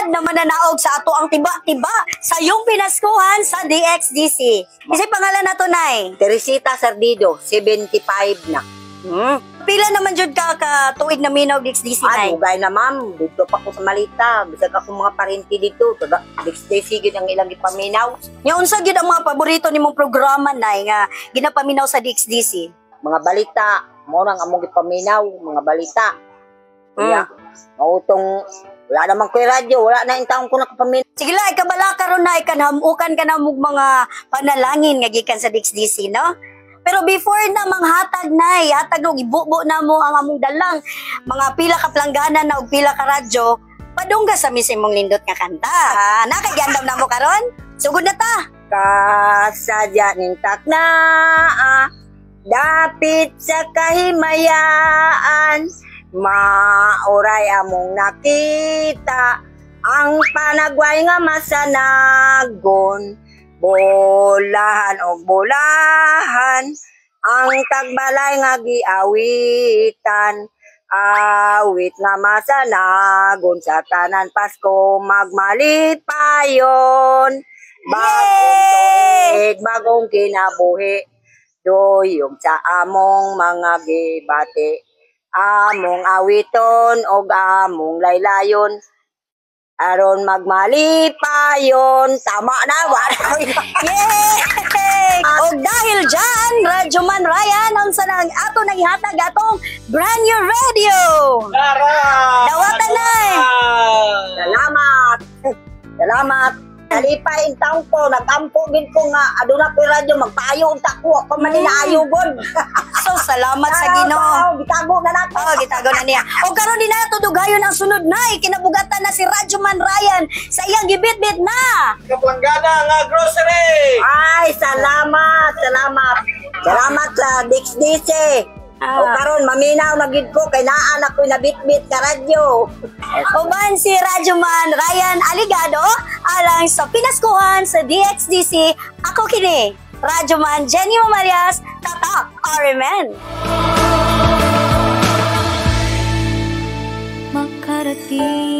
Agad na mananaog sa ato ang tiba-tiba sa iyong pinaskuhan sa DXDC. Kasi pangalan na to, Nay? Teresita Sardido, 75 na. Pila naman jud ka tuig na minaw DXDC, Nay? Dugay na, ma'am. Dito pa ko sa Malita. Bisag ako mga parenti dito. DXDC gid ang ilang gipaminaw. Nya unsa gid ang mga paborito nimong programa, Nay, nga ginapaminaw sa DXDC? Mga balita. Mo nang among gipaminaw, mga balita. Kaya, mautong, wala naman ko yung radyo, wala na yung taong ko nakapaminaw. Sige lang, ikabala ka ron, Nay, kanhamukan ka na mong mga panalangin nga gikan sa DXDC, no? Pero before na manghatag, Nay, hatag og ibubo na mo ang among dalang mga pila ka planggana na og pila ka radyo, padungga sa misimong nindot nga kanta. Nakagandam na mo karon? Sugod na ta. Kasadya nintak na, dapit sa kahimayaan, mauray among nakita, ang panagway nga masanagon, bolahan o bolahan, ang tagbalay nga giawitan, awit nga masanagon sa tanan Pasko magmalipayon, bagong tuig, bagong kinabuhi, doyong sa among mga gibati, among awiton o among laylayon, aron magmalipayon. Tama na ba? Yay! O dahil dyan, Radyo Man Ryan, ang sanang ato nang ihatag atong brand new radio. Dawatan, Nay. Salamat. Salamat. Nalipay ang taong ko, nagampo din ko nga, aduna ko radyo, magpayo ang tako, ako maninayugod. So, salamat sa Ginoo. Gitago na nato. Gitago na niya. O karon din nato dugayon ang sunod, Nay. Kinabugatan na si Radyo Man Ryan sa iyang gibit-bit na Kaplanggana nga grocery. Ay, salamat, salamat. Salamat sa DXDC. O karon maminaw na gid ko kay naa na ko nabitbit ka radyo. Uban si Radyo Man Ryan Aligado alang sa pinaskuhan sa DXDC. Ako kini, Radyo Man Jenny Mamarias, Tatak Arimen. Makarating